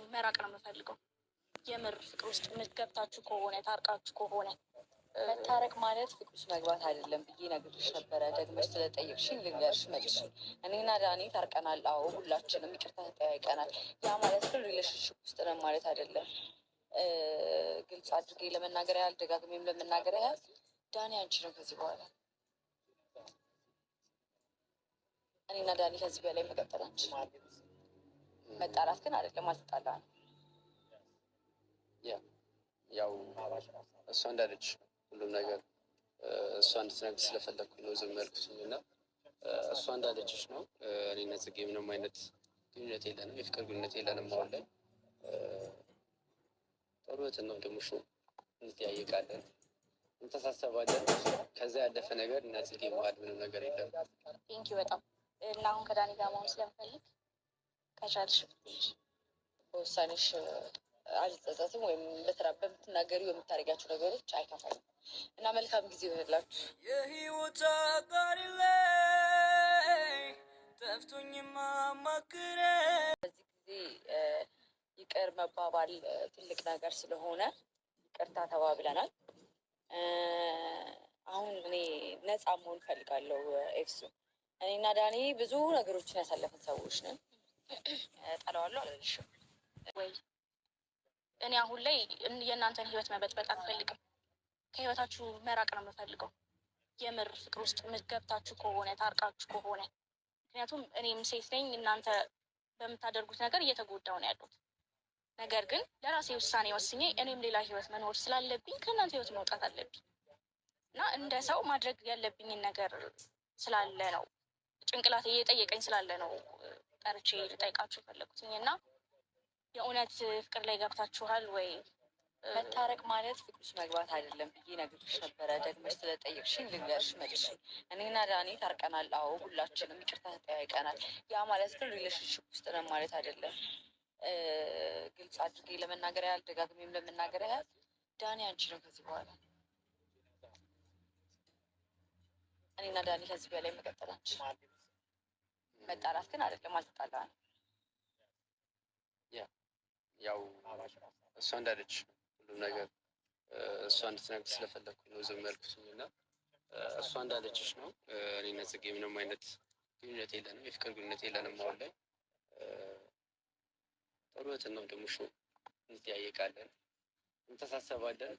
መራቅ ነው የምፈልገው። የምር ፍቅር ውስጥ ገብታችሁ ከሆነ ታርቃችሁ ከሆነ መታረቅ ማለት ፍቅር ውስጥ መግባት አይደለም ብዬ ነግሬሽ ነበረ። ደግመሽ ስለጠየቅሽኝ ልንገርሽ መልሽ። እኔና ዳኒ ታርቀናል። አዎ ሁላችንም ይቅርታ ተጠያይቀናል። ያ ማለት ግን ሪሌሽንሽፕ ውስጥ ነን ማለት አይደለም። ግልጽ አድርጌ ለመናገር ያህል ደጋግሜም ለመናገር ያህል ዳኒ አንቺ ነው ከዚህ በኋላ እኔና ዳኒ ከዚህ በላይ መቀጠል አንችልም። መጣላት ግን አይደለም፣ አልተጣላንም። ያው እሷ እንዳለች ሁሉም ነገር እሷ እንድትነግር ስለፈለግኩኝ ነው ዝም ያልኩትኝ እና እሷ እንዳለችሽ ነው። እኔና ጽጌ ምንም አይነት ግንኙነት የለንም፣ የፍቅር ግንኙነት የለንም። አሁን ላይ ጥሩትን ነው ደግሞ እንጠያየቃለን፣ እንተሳሰባለን። ከዛ ያለፈ ነገር እና ጽጌ መሀል ምንም ነገር የለም። ቴንኪው በጣም እና አሁን ከዳኒ ጋር መሆን ስለምፈልግ ከቻልሽ በውሳኔሽ አልጸጸትም፣ ወይም በምትናገሪ በምታደርጊያቸው ነገሮች አይከፋኝም እና መልካም ጊዜ ይሆንላችሁ። የህይወት አጋሪ ላይ ጠፍቶኝ ማማክረ በዚህ ጊዜ ይቅር መባባል ትልቅ ነገር ስለሆነ ይቅርታ ተባብለናል። አሁን እኔ ነፃ መሆን ፈልጋለሁ። ኤፍሱ እኔና ዳኒ ብዙ ነገሮችን ያሳለፍን ሰዎች ነን። ጠለዋለሁ አልልሽም ወይ እኔ አሁን ላይ የእናንተን ህይወት መበጥበጥ አልፈልግም። ከህይወታችሁ መራቅ ነው የምፈልገው። የምር ፍቅር ውስጥ ገብታችሁ ከሆነ ታርቃችሁ ከሆነ ምክንያቱም እኔም ሴት ነኝ። እናንተ በምታደርጉት ነገር እየተጎዳው ነው ያሉት። ነገር ግን ለራሴ ውሳኔ ወስኜ እኔም ሌላ ህይወት መኖር ስላለብኝ ከእናንተ ህይወት መውጣት አለብኝ እና እንደ ሰው ማድረግ ያለብኝን ነገር ስላለ ነው ጭንቅላቴ እየጠየቀኝ ስላለ ነው ጠርቼ ልጠይቃችሁ ፈለጉትኝ እና የእውነት ፍቅር ላይ ገብታችኋል ወይ? መታረቅ ማለት ፍቅር ውስጥ መግባት አይደለም ብዬ ነግሬሽ ነበረ። ደግመሽ ስለጠየቅሽኝ ልንገርሽ መልሽ። እኔና ዳኒ ታርቀናል። አዎ ሁላችንም ይቅርታ ተጠያይቀናል። ያ ማለት ግን ሪሌሽንሽፕ ውስጥ ነን ማለት አይደለም። ግልጽ አድርጌ ለመናገር ያህል ደጋግሜም ለመናገር ያህል ዳኒ አንቺ ነው ከዚህ በኋላ እኔና ዳኒ ከዚህ በላይ መቀጠል አንችልም። መጣላት ግን አይደለም፣ አልተጣላንም። ያው እሷ እንዳለች ሁሉም ነገር እሷ እንድትነግር ስለፈለግኩኝ ነው ዝም ያልኩትኝ እና እሷ እንዳለችሽ ነው። እኔና ጽጌ ምንም አይነት ግንኙነት የለንም፣ የፍቅር ግንኙነት የለንም። አሁን ላይ ጥሩትን ነው ደግሞ እንጠያየቃለን፣ እንተሳሰባለን።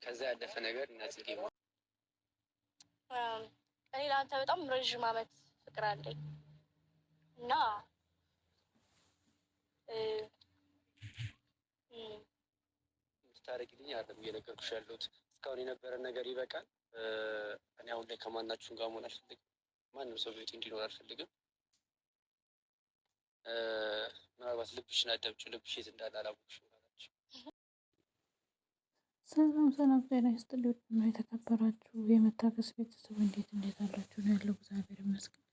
ከዛ ያለፈ ነገር እና ጽጌ እኔ ለአንተ በጣም ረዥም ዓመት ፍቅር አለኝ እና እንድታረጊልኝ አይደለም እየነገርኩሽ ያለሁት። እስካሁን የነበረን ነገር ይበቃል። እኔ አሁን ላይ ከማናችሁም ጋር መሆን አልፈልግም። ማንም ሰው ቤት እንዲኖር አልፈልግም። ምናልባት ልብሽን አዳምጪው፣ ልብሽ የት እንዳለ አላወቅሽም አላችሁ። ሰላም ሰላም፣ ጤና ይስጥልኝ እና የተከበራችሁ የመታገስ ቤተሰብ እንዴት አላችሁ? ነው ያለው። እግዚአብሔር ይመስገን።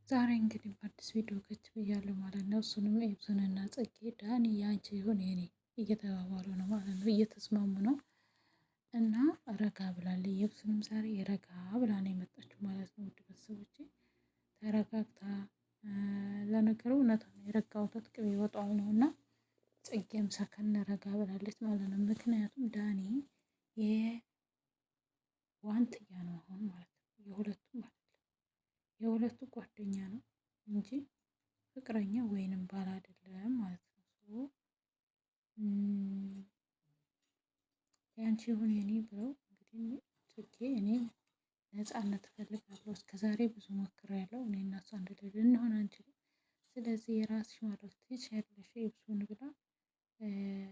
ዛሬ እንግዲህ በአዲስ ቪዲዮ ከች ብያለሁ ማለት ነው። እሱንም ኤፍሱንና ጽጌ ዳኒ ያንቺ ይሁን የኔ እየተባባሉ ነው ማለት ነው፣ እየተስማሙ ነው እና ረጋ ብላለች። ኤፍሱንም ዛሬ ረጋ ብላ ነው የመጣችው ማለት ነው። ውድ ቤተሰቦቼ ተረጋግታ፣ ለነገሩ እውነታ ነው የረጋ ወተት ቅቤ ይወጣዋል ነው እና ጽጌም ሰከን ረጋ ብላለች ማለት ነው። ምክንያቱም ዳኒ የዋንትያ ነው አሁን ማለት ነው፣ የሁለቱም ማለት የሁለቱ ጓደኛ ነው እንጂ ፍቅረኛ ወይንም ባል አይደለም ማለት ነው። ያንቺ ይሁን የኔ ብለው እንግዲህ ጽጌ እኔ ነፃነት እፈልጋለሁ፣ እስከዛሬ ብዙ ሞክሬያለሁ፣ እኔ እና እሷ አንድ ላይ ልንሆን አንችልም፣ ስለዚህ የራስሽ ማድረግ ትችያለሽ ኤፍሱን ብላ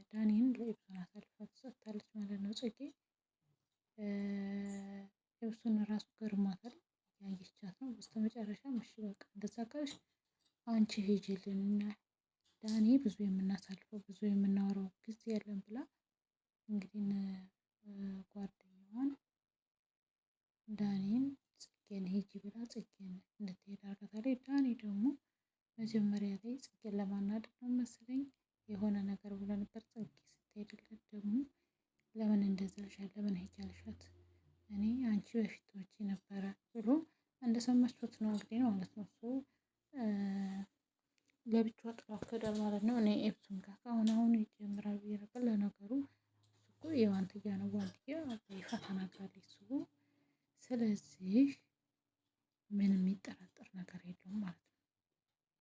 ዳኒን ለኤፍሱን አሳልፋ ትሰጥታለች ማለት ነው። ጽጌ ኤፍሱን ራሱ ገርሟታል፣ ያየቻት ነው። በስተመጨረሻም እሺ በቃ እንደዛ ካልሽ አንቺ ሂጂልን እና ዳኒ ብዙ የምናሳልፈው ብዙ የምናወራው ጊዜ ያለን ብላ እንግዲህ ጓደኛዋን ዳኒን ጽጌን ሂጂ ብላ ጽጌን እንድትሄድ አድርጋታለች። ዳኒ ደግሞ መጀመሪያ ላይ ጽጌን ለማናደድ ነው መሰለኝ የሆነ ነገር ብሎ ነበር። ጽጌ ስትሄድለት ደግሞ ለምን እንደዛ ሻል ለምን ሂጂ አልሻት እኔ አንቺ በፊት ወጪ ነበረ ብሎ እንደሰማችሁት ነው እንግዲህ ማለት ነው። እሱ ለብቻዋ ጥሏ ከሄዷል ማለት ነው። እኔ ኤፍሱን ጋር አሁን ይጀምራል ብዬ ነበር። ለነገሩ እሱ እኮ የዋንትያ ነው። ዋንትያ በይፋ ተናግራለች እሱ። ስለዚህ ምንም የሚጠራጠር ነገር የለውም ማለት ነው።